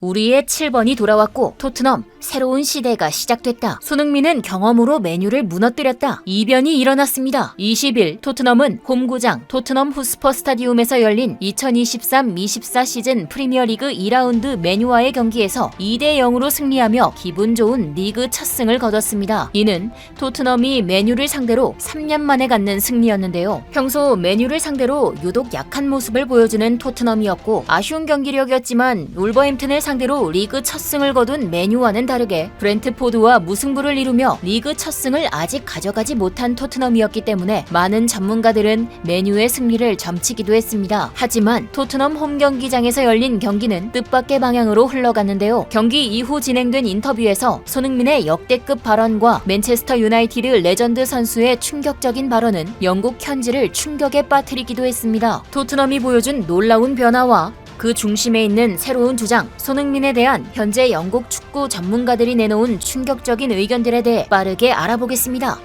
우리의 7번이 돌아왔고 토트넘 새로운 시대가 시작됐다. 손흥민은 경험으로 맨유를 무너뜨렸다. 이변이 일어났습니다. 20일 토트넘은 홈구장 토트넘 후스퍼 스타디움에서 열린 2023-24 시즌 프리미어리그 2라운드 맨유와의 경기에서 2대0으로 승리하며 기분 좋은 리그 첫 승을 거뒀습니다. 이는 토트넘이 맨유를 상대로 3년 만에 갖는 승리였는데요. 평소 맨유를 상대로 유독 약한 모습을 보여주는 토트넘이었고 아쉬운 경기력이었지만 울버햄튼을 상대로 리그 첫 승을 거둔 맨유와는 다르게 브렌트포드와 무승부를 이루며 리그 첫 승을 아직 가져가지 못한 토트넘이었기 때문에 많은 전문가들은 맨유의 승리를 점치기도 했습니다. 하지만 토트넘 홈 경기장에서 열린 경기는 뜻밖의 방향으로 흘러갔는데요. 경기 이후 진행된 인터뷰에서 손흥민의 역대급 발언과 맨체스터 유나이티드 레전드 선수의 충격적인 발언은 영국 현지를 충격에 빠뜨리기도 했습니다. 토트넘이 보여준 놀라운 변화와 그 중심에 있는 새로운 주장, 손흥민에 대한 현재 영국 축구 전문가들이 내놓은 충격적인 의견들에 대해 빠르게 알아보겠습니다.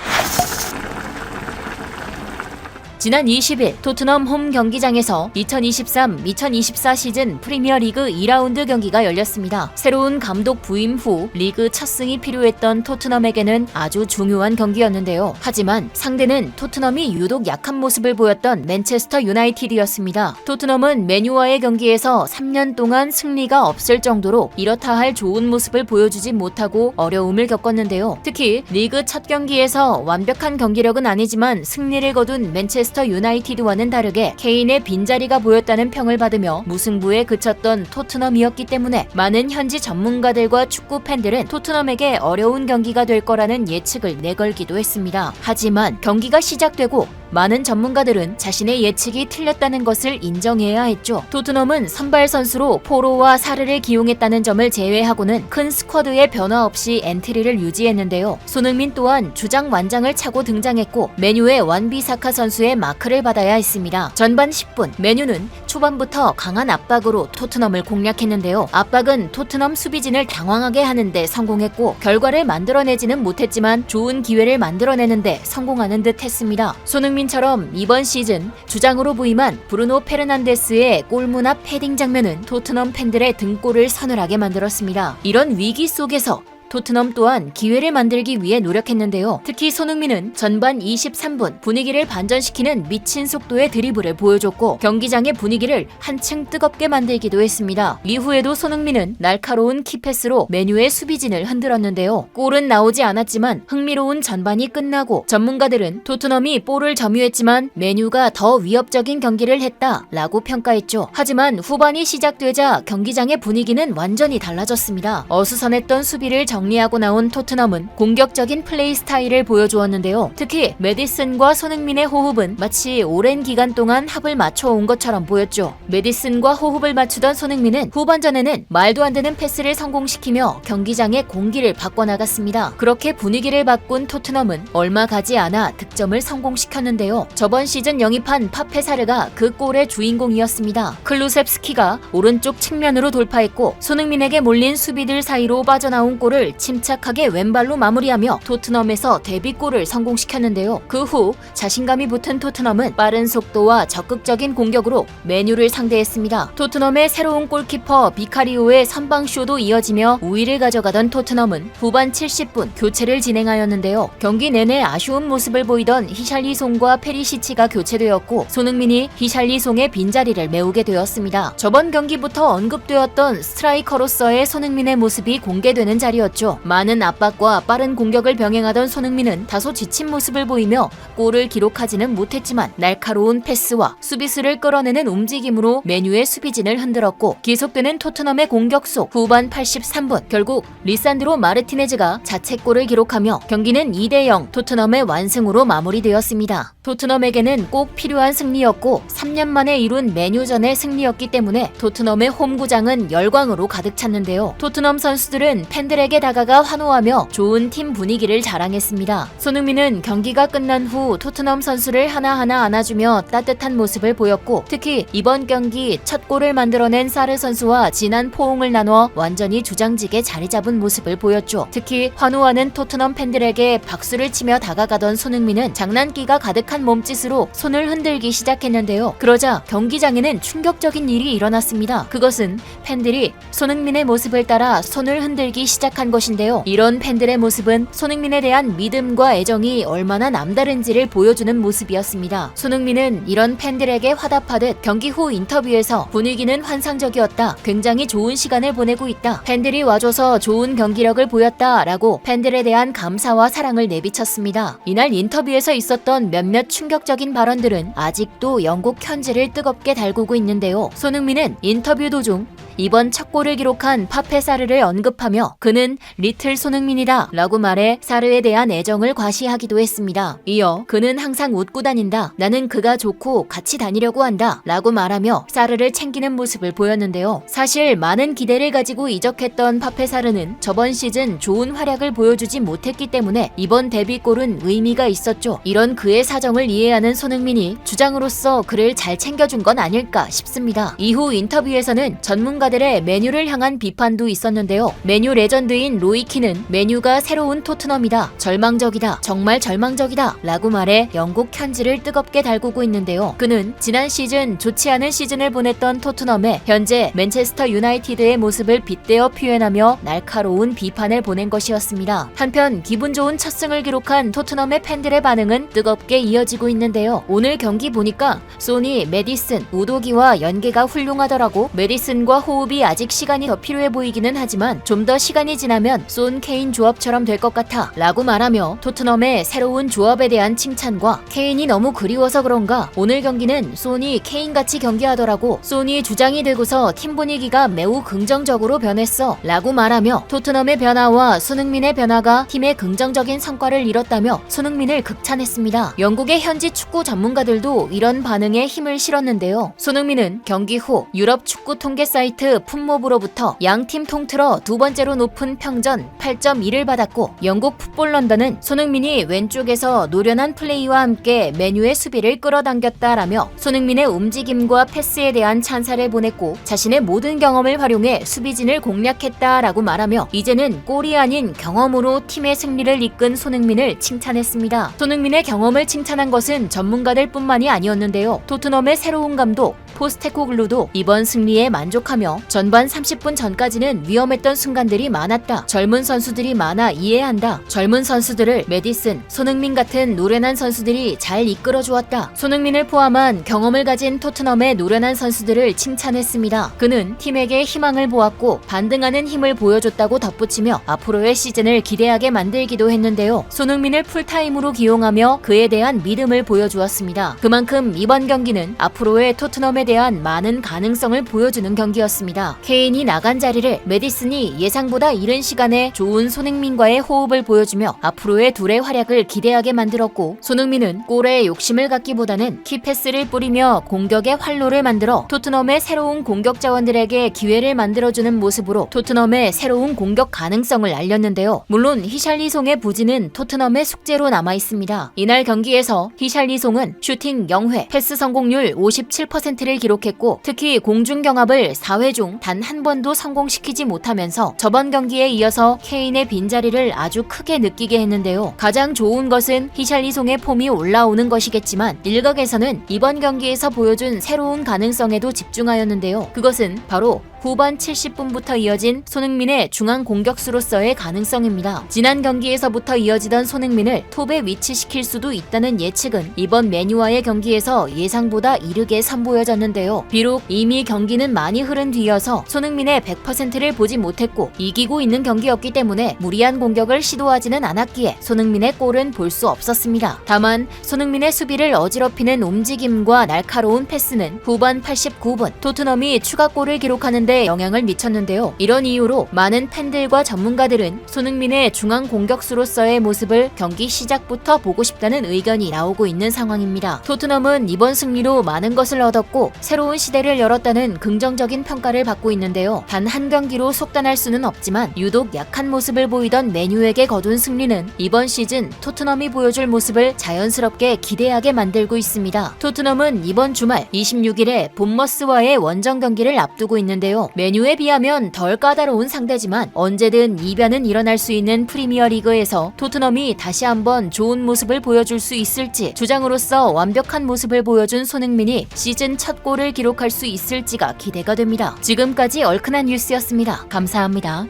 지난 20일 토트넘 홈 경기장에서 2023-2024 시즌 프리미어리그 2라운드 경기가 열렸습니다. 새로운 감독 부임 후 리그 첫 승이 필요했던 토트넘에게는 아주 중요한 경기였는데요. 하지만 상대는 토트넘이 유독 약한 모습을 보였던 맨체스터 유나이티드였습니다. 토트넘은 맨유와의 경기에서 3년 동안 승리가 없을 정도로 이렇다 할 좋은 모습을 보여주지 못하고 어려움을 겪었는데요. 특히 리그 첫 경기에서 완벽한 경기력은 아니지만 승리를 거둔 맨체스터 유나이티드와는 다르게 케인의 빈자리가 보였다는 평을 받으며 무승부에 그쳤던 토트넘이었기 때문에 많은 현지 전문가들과 축구 팬들은 토트넘에게 어려운 경기가 될 거라는 예측을 내걸기도 했습니다. 하지만 경기가 시작되고 많은 전문가들은 자신의 예측이 틀렸다는 것을 인정해야 했죠. 토트넘은 선발 선수로 포로와 사르를 기용했다는 점을 제외하고는 큰 스쿼드의 변화 없이 엔트리를 유지했는데요. 손흥민 또한 주장 완장을 차고 등장했고 맨유의 완비사카 선수의 마크를 받아야 했습니다. 전반 10분 맨유는 초반부터 강한 압박으로 토트넘을 공략했는데요. 압박은 토트넘 수비진을 당황하게 하는데 성공했고 결과를 만들어내지는 못했지만 좋은 기회를 만들어내는데 성공하는 듯 했습니다. 손흥민처럼 이번 시즌 주장으로 부임한 브루노 페르난데스의 골문 앞 헤딩 장면은 토트넘 팬들의 등골을 서늘하게 만들었습니다. 이런 위기 속에서 토트넘 또한 기회를 만들기 위해 노력했는데요. 특히 손흥민은 전반 23분 분위기를 반전시키는 미친 속도의 드리블을 보여줬고 경기장의 분위기를 한층 뜨겁게 만들기도 했습니다. 이후에도 손흥민은 날카로운 키패스로 맨유의 수비진을 흔들었는데요. 골은 나오지 않았지만 흥미로운 전반이 끝나고 전문가들은 토트넘이 볼을 점유했지만 맨유가 더 위협적인 경기를 했다라고 평가했죠. 하지만 후반이 시작되자 경기장의 분위기는 완전히 달라졌습니다. 어수선했던 수비를 정리하고 나온 토트넘은 공격적인 플레이 스타일을 보여주었는데요. 특히 메디슨과 손흥민의 호흡은 마치 오랜 기간 동안 합을 맞춰온 것처럼 보였죠. 메디슨과 호흡을 맞추던 손흥민은 후반전에는 말도 안 되는 패스를 성공시키며 경기장의 공기를 바꿔나갔습니다. 그렇게 분위기를 바꾼 토트넘은 얼마 가지 않아 득점을 성공시켰는데요. 저번 시즌 영입한 파페사르가 그 골의 주인공이었습니다. 클루셉스키가 오른쪽 측면으로 돌파했고 손흥민에게 몰린 수비들 사이로 빠져나온 골을 침착하게 왼발로 마무리하며 토트넘에서 데뷔골을 성공시켰는데요. 그 후 자신감이 붙은 토트넘은 빠른 속도와 적극적인 공격으로 맨유를 상대했습니다. 토트넘의 새로운 골키퍼 비카리오의 선방쇼도 이어지며 우위를 가져가던 토트넘은 후반 70분 교체를 진행하였는데요. 경기 내내 아쉬운 모습을 보이던 히샬리송과 페리시치가 교체되었고 손흥민이 히샬리송의 빈자리를 메우게 되었습니다. 저번 경기부터 언급되었던 스트라이커로서의 손흥민의 모습이 공개되는 자리였죠. 많은 압박과 빠른 공격을 병행하던 손흥민은 다소 지친 모습을 보이며 골을 기록하지는 못했지만 날카로운 패스와 수비수를 끌어내는 움직임으로 맨유의 수비진을 흔들었고 계속되는 토트넘의 공격 속 후반 83분 결국 리산드로 마르티네즈가 자책골을 기록하며 경기는 2대0 토트넘의 완승으로 마무리되었습니다. 토트넘에게는 꼭 필요한 승리였고 3년 만에 이룬 맨유전의 승리였기 때문에 토트넘의 홈구장은 열광으로 가득 찼는데요. 토트넘 선수들은 팬들에게 다가가 환호하며 좋은 팀 분위기를 자랑했습니다. 손흥민은 경기가 끝난 후 토트넘 선수를 하나하나 안아주며 따뜻한 모습을 보였고 특히 이번 경기 첫 골을 만들어낸 사르 선수와 진한 포옹을 나눠 완전히 주장직에 자리 잡은 모습을 보였죠. 특히 환호하는 토트넘 팬들에게 박수를 치며 다가가던 손흥민은 장난기가 가득한 몸짓으로 손을 흔들기 시작했는데요. 그러자 경기장에는 충격적인 일이 일어났습니다. 그것은 팬들이 손흥민의 모습을 따라 손을 흔들기 시작한 것인데요. 이런 팬들의 모습은 손흥민에 대한 믿음과 애정이 얼마나 남다른지를 보여주는 모습이었습니다. 손흥민은 이런 팬들에게 화답하듯 경기 후 인터뷰에서 분위기는 환상적이었다. 굉장히 좋은 시간을 보내고 있다. 팬들이 와줘서 좋은 경기력을 보였다. 라고 팬들에 대한 감사와 사랑을 내비쳤습니다. 이날 인터뷰에서 있었던 몇몇 충격적인 발언들은 아직도 영국 현지를 뜨겁게 달구고 있는데요. 손흥민은 인터뷰 도중 이번 첫 골을 기록한 파페 사르를 언급하며 그는 리틀 손흥민이다 라고 말해 사르에 대한 애정을 과시하기도 했습니다. 이어 그는 항상 웃고 다닌다. 나는 그가 좋고 같이 다니려고 한다 라고 말하며 사르를 챙기는 모습을 보였는데요. 사실 많은 기대를 가지고 이적했던 파페 사르는 저번 시즌 좋은 활약을 보여주지 못했기 때문에 이번 데뷔골은 의미가 있었죠. 이런 그의 사정을 이해하는 손흥민이 주장으로서 그를 잘 챙겨준 건 아닐까 싶습니다. 이후 인터뷰에서는 전문가들의 메뉴를 향한 비판도 있었는데요. 메뉴 레전드인 로이키는 메뉴가 새로운 토트넘이다. 절망적이다. 정말 절망적이다. 라고 말해 영국 현지를 뜨겁게 달구고 있는데요. 그는 지난 시즌 좋지 않은 시즌을 보냈던 토트넘에 현재 맨체스터 유나이티드의 모습을 빗대어 표현하며 날카로운 비판을 보낸 것이었습니다. 한편 기분 좋은 첫 승을 기록한 토트넘의 팬들의 반응은 뜨겁게 이어지고 있는데요. 오늘 경기 보니까 소니, 메디슨, 우도기와 연계가 훌륭하더라고. 메디슨과 호흡이 아직 시간이 더 필요해 보이기는 하지만 좀 더 시간이 지나면 손 케인 조합처럼 될 것 같아 라고 말하며 토트넘의 새로운 조합에 대한 칭찬과 케인이 너무 그리워서 그런가 오늘 경기는 손이 케인같이 경기하더라고. 손이 주장이 되고서 팀 분위기가 매우 긍정적으로 변했어 라고 말하며 토트넘의 변화와 손흥민의 변화가 팀의 긍정적인 성과를 이뤘다며 손흥민을 극찬했습니다. 영국의 현지 축구 전문가들도 이런 반응에 힘을 실었는데요. 손흥민은 경기 후 유럽 축구 통계 사이트 풋모브로부터 양팀 통틀어 두 번째로 높은 평전 8.1을 받았고 영국 풋볼 런던은 손흥민이 왼쪽에서 노련한 플레이와 함께 맨유의 수비를 끌어당겼다라며 손흥민의 움직임과 패스에 대한 찬사를 보냈고 자신의 모든 경험을 활용해 수비진을 공략했다라고 말하며 이제는 골이 아닌 경험으로 팀의 승리를 이끈 손흥민을 칭찬했습니다. 손흥민의 경험을 칭찬한 것은 전문가들 뿐만이 아니었는데요. 토트넘의 새로운 감독 포스테코글루도 이번 승리에 만족하며 전반 30분 전까지는 위험했던 순간들이 많았다. 젊은 선수들이 많아 이해한다. 젊은 선수들을 메디슨, 손흥민 같은 노련한 선수들이 잘 이끌어 주었다. 손흥민을 포함한 경험을 가진 토트넘의 노련한 선수들을 칭찬했습니다. 그는 팀에게 희망을 보았고 반등하는 힘을 보여줬다고 덧붙이며 앞으로의 시즌을 기대하게 만들기도 했는데요. 손흥민을 풀타임으로 기용하며 그에 대한 믿음을 보여주었습니다. 그만큼 이번 경기는 앞으로의 토트넘에 대한 많은 가능성을 보여주는 경기였습니다. 케인이 나간 자리를 메디슨이 예상보다 이른 시간에 좋은 손흥민과의 호흡을 보여주며 앞으로의 둘의 활약을 기대하게 만들었고 손흥민은 골에 욕심을 갖기보다는 키패스를 뿌리며 공격의 활로를 만들어 토트넘의 새로운 공격 자원들에게 기회를 만들어주는 모습으로 토트넘의 새로운 공격 가능성을 알렸는데요. 물론 히샬리송의 부진은 토트넘의 숙제로 남아있습니다. 이날 경기에서 히샬리송은 슈팅 0회, 패스 성공률 57%를 기록했고 특히 공중경합을 4회 중 단 한 번도 성공시키지 못하면서 저번 경기에 이어서 케인의 빈자리를 아주 크게 느끼게 했는데요. 가장 좋은 것은 히샬리송의 폼이 올라오는 것이겠지만 일각에서는 이번 경기에서 보여준 새로운 가능성에도 집중하였는데요. 그것은 바로 후반 70분부터 이어진 손흥민의 중앙 공격수로서의 가능성입니다. 지난 경기에서부터 이어지던 손흥민을 톱에 위치시킬 수도 있다는 예측은 이번 맨유와의 경기에서 예상보다 이르게 선보여졌는데요. 비록 이미 경기는 많이 흐른 뒤여서 손흥민의 100%를 보지 못했고 이기고 있는 경기였기 때문에 무리한 공격을 시도하지는 않았기에 손흥민의 골은 볼 수 없었습니다. 다만 손흥민의 수비를 어지럽히는 움직임과 날카로운 패스는 후반 89분 토트넘이 추가골을 기록하는데 데 영향을 미쳤는데요. 이런 이유로 많은 팬들과 전문가들은 손흥민의 중앙 공격수로서의 모습을 경기 시작부터 보고 싶다는 의견이 나오고 있는 상황입니다. 토트넘은 이번 승리로 많은 것을 얻었고 새로운 시대를 열었다는 긍정적인 평가를 받고 있는데요. 단 한 경기로 속단할 수는 없지만 유독 약한 모습을 보이던 맨유에게 거둔 승리는 이번 시즌 토트넘이 보여줄 모습을 자연스럽게 기대하게 만들고 있습니다. 토트넘은 이번 주말 26일에 본머스와의 원정 경기를 앞두고 있는데요. 맨유에 비하면 덜 까다로운 상대지만 언제든 이변은 일어날 수 있는 프리미어리그에서 토트넘이 다시 한번 좋은 모습을 보여줄 수 있을지, 주장으로서 완벽한 모습을 보여준 손흥민이 시즌 첫 골을 기록할 수 있을지가 기대가 됩니다. 지금까지 얼큰한 뉴스였습니다. 감사합니다.